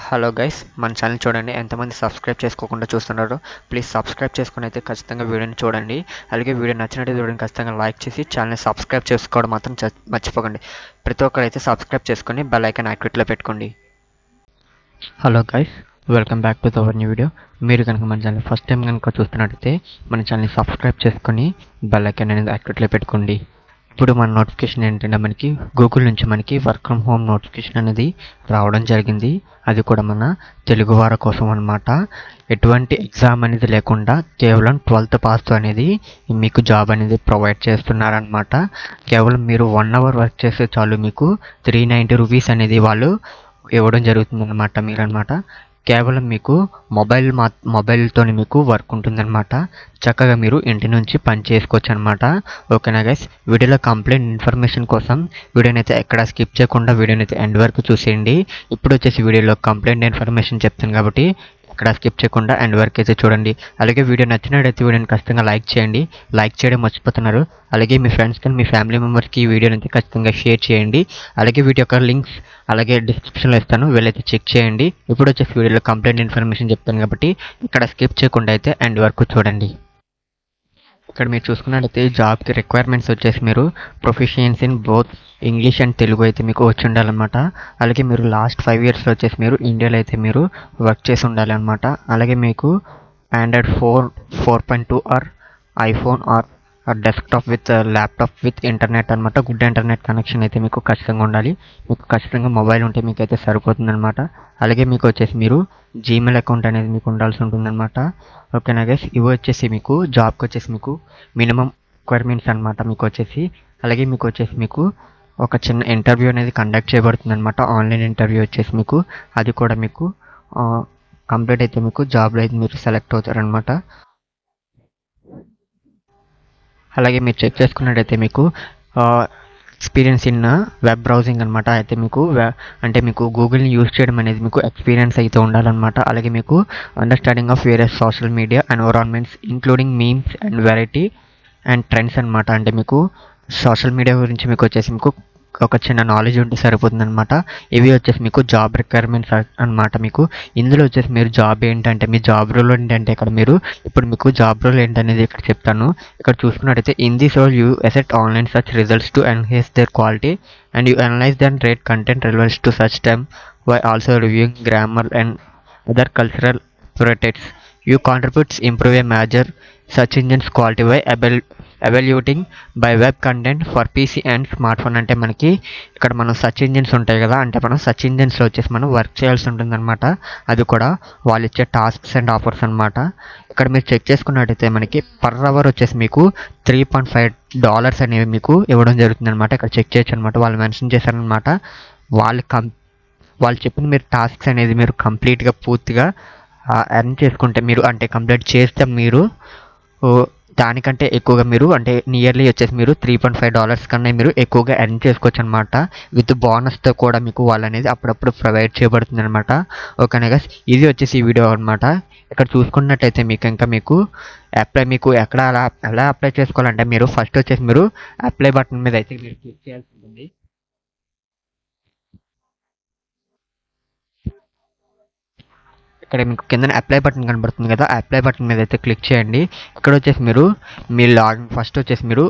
Hello guys, మన channel చూడండి. ఎంతమంది సబ్స్క్రైబ్ చేసుకోకుండా చూస్తున్నారో ప్లీజ్ సబ్స్క్రైబ్ చేసుకుని అయితే ఖచ్చితంగా వీడియోని చూడండి. అలాగే వీడియో నచ్చినట్టు వీడియోని ఖచ్చితంగా లైక్ చేసి ఛానల్ని సబ్స్క్రైబ్ చేసుకోవడం మాత్రం మర్చిపోకండి. ప్రతి ఒక్కరైతే సబ్స్క్రైబ్ చేసుకుని బెల్ ఐకాన్ యాక్టివేట్లో పెట్టుకోండి. Hello guys, welcome back to our new video. మీరు కనుక మన ఛానల్ ఫస్ట్ టైం కనుక చూస్తున్నట్టయితే మన ఛానల్ని సబ్స్క్రైబ్ చేసుకుని బెల్ ఐకాన్ అనేది యాక్టివేట్లో పెట్టుకోండి. ఇప్పుడు మన నోటిఫికేషన్ ఏంటంటే మనకి గూగుల్ నుంచి మనకి వర్క్ ఫ్రమ్ హోమ్ నోటిఫికేషన్ అనేది రావడం జరిగింది. అది కూడా మన తెలుగు వారి కోసం అనమాట. ఎటువంటి ఎగ్జామ్ అనేది లేకుండా కేవలం 12th పాస్ అనేది మీకు జాబ్ అనేది ప్రొవైడ్ చేస్తున్నారనమాట. కేవలం మీరు 1 hour వర్క్ చేస్తే చాలు మీకు 390 రూపీస్ అనేది వాళ్ళు ఇవ్వడం జరుగుతుందన్నమాట. మీరనమాట కేవలం మీకు మొబైల్తో మీకు వర్క్ ఉంటుందన్నమాట. చక్కగా మీరు ఇంటి నుంచి పని చేసుకోవచ్చు అనమాట. ఓకేనా గైస్, వీడియోలో కంప్లీట్ ఇన్ఫర్మేషన్ కోసం వీడియోని అయితే ఎక్కడ స్కిప్ చేయకుండా వీడియోని అయితే ఎండ్ వరకు చూసేయండి. ఇప్పుడు వచ్చేసి వీడియోలో కంప్లీట్ ఇన్ఫర్మేషన్ చెప్తాను కాబట్టి ఇక్కడ స్కిప్ చేయకుండా ఎండ్ వరకు అయితే చూడండి. అలాగే వీడియో నచ్చినట్టయితే వీడియోని ఖచ్చితంగా లైక్ చేయండి. లైక్ చేయడం మర్చిపోతున్నారు. అలాగే మీ ఫ్రెండ్స్ కానీ మీ ఫ్యామిలీ మెంబర్స్కి ఈ వీడియోని అయితే ఖచ్చితంగా షేర్ చేయండి. అలాగే వీడియో యొక్క లింక్స్ అలాగే డిస్క్రిప్షన్లో ఇస్తాను, వెళ్ళైతే చెక్ చేయండి. ఇప్పుడు వచ్చేసి వీడియోలో కంప్లీట్ ఇన్ఫర్మేషన్ చెప్తాను కాబట్టి ఇక్కడ స్కిప్ చేయకుండా అయితే ఎండ్ వరకు చూడండి. ఇక్కడ మీరు చూసుకున్నట్లయితే జాబ్కి రిక్వైర్మెంట్స్ వచ్చేసి మీరు proficiency in both English and Telugu అయితే మీకు వచ్చి ఉండాలన్నమాట. అలాగే మీరు లాస్ట్ 5 yearsలో వచ్చేసి మీరు ఇండియాలో అయితే మీరు వర్క్ చేసి ఉండాలన్నమాట. అలాగే మీకు Android 4.2 or iPhone or desktop with laptop with internet అనమాట. గుడ్ ఇంటర్నెట్ కనెక్షన్ అయితే మీకు ఖచ్చితంగా ఉండాలి. మీకు ఖచ్చితంగా మొబైల్ ఉంటే మీకు అయితే సరిపోతుందన్నమాట. అలాగే మీకు వచ్చేసి మీరు జీమెయిల్ అకౌంట్ అనేది మీకు ఉండాల్సి ఉంటుందన్నమాట. ఓకేనా గైస్, ఇవి వచ్చేసి మీకు జాబ్కి వచ్చేసి మీకు మినిమం రిక్వైర్మెంట్స్ అనమాట మీకు వచ్చేసి. అలాగే మీకు వచ్చేసి మీకు ఒక చిన్న ఇంటర్వ్యూ అనేది కండక్ట్ చేయబడుతుంది అనమాట. ఆన్లైన్ ఇంటర్వ్యూ వచ్చేసి మీకు అది కూడా మీకు కంప్లీట్ అయితే మీకు జాబ్లో అయితే మీరు సెలెక్ట్ అవుతారనమాట. అలాగే మీరు చెక్ చేసుకున్నట్టయితే మీకు ఎక్స్పీరియన్స్ ఇన్ వెబ్ బ్రౌజింగ్ అనమాట. అయితే మీకు అంటే మీకు గూగుల్ని యూజ్ చేయడం అనేది మీకు ఎక్స్పీరియన్స్ అయితే ఉండాలన్నమాట. అలాగే మీకు understanding of various social media environments including memes and variety and trends అనమాట. అంటే మీకు సోషల్ మీడియా గురించి మీకు వచ్చేసి మీకు ఒక చిన్న నాలెడ్జ్ ఉంటే సరిపోతుందన్నమాట. ఇవి వచ్చేసి మీకు జాబ్ రిక్వైర్మెంట్స్ అనమాట. మీకు ఇందులో వచ్చేసి మీరు జాబ్ ఏంటంటే మీ జాబ్ రోల్ ఏంటంటే ఇక్కడ మీరు ఇప్పుడు మీకు జాబ్ రోల్ ఏంటనేది ఇక్కడ చెప్తాను. ఇక్కడ చూసుకున్నట్టయితే in this role you assess online search results to enhance their quality and you analyse then rate content relevance to such time why also reviewing grammar and other cultural priorities. You contributes improve a major search engines quality by evaluating by web content for PC and smart phone. అంటే మనకి ఇక్కడ మనం search engines ఉంటాయి కదా, అంటే మనం search ఇంజిన్స్లో వచ్చేసి మనం వర్క్ చేయాల్సి ఉంటుందన్నమాట. అది కూడా వాళ్ళు ఇచ్చే టాస్క్స్ అండ్ ఆఫర్స్ అనమాట. ఇక్కడ మీరు చెక్ చేసుకున్నట్టయితే మనకి పర్ అవర్ వచ్చేసి మీకు $3.5 అనేవి మీకు ఇవ్వడం జరుగుతుంది అనమాట. ఇక్కడ చెక్ చేయొచ్చు అనమాట. వాళ్ళు మెన్షన్ చేశారనమాట. వాళ్ళు చెప్పిన మీరు టాస్క్స్ అనేది మీరు కంప్లీట్గా పూర్తిగా ఎర్న్ చేసుకుంటే మీరు అంటే కంప్లీట్ చేస్తే మీరు దానికంటే ఎక్కువగా మీరు అంటే నియర్లీ వచ్చేసి మీరు $3.5 కన్నా మీరు ఎక్కువగా ఎర్న్ చేసుకోవచ్చు అనమాట. విత్ బోనస్తో కూడా మీకు వాళ్ళు అనేది అప్పుడప్పుడు ప్రొవైడ్ చేయబడుతుంది అనమాట. ఓకేనా గైస్, ఇది వచ్చేసి ఈ వీడియో అనమాట. ఇక్కడ చూసుకున్నట్టయితే మీకు ఇంకా మీకు మీకు ఎక్కడ ఎలా అప్లై చేసుకోవాలంటే మీరు ఫస్ట్ వచ్చేసి మీరు అప్లై బటన్ మీద అయితే మీరు క్లిక్ చేయాల్సి ఉంటుంది. ఇక్కడ మీకు కింద అప్లై బటన్ కనబడుతుంది కదా, అప్లై బటన్ మీద అయితే క్లిక్ చేయండి. ఇక్కడ వచ్చేసి మీరు మీ లాగిన్ ఫస్ట్ వచ్చేసి మీరు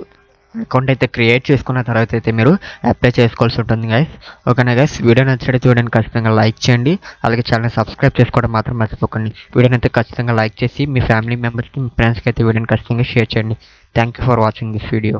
అకౌంట్ అయితే క్రియేట్ చేసుకున్న తర్వాత అయితే మీరు అప్లై చేసుకోవాల్సి ఉంటుంది గైస్. ఓకేనా గైస్, వీడియో నచ్చినట్లయితే వీడియోని ఖచ్చితంగా లైక్ చేయండి. అలాగే ఛానల్ సబ్స్క్రైబ్ చేసుకోవడం మాత్రం మర్చిపోకండి. వీడియోని అయితే ఖచ్చితంగా లైక్ చేసి మీ ఫ్యామిలీ మెంబర్స్కి మీ ఫ్రెండ్స్కి అయితే వీడియోని ఖచ్చితంగా షేర్ చేయండి. Thank you for watching this video.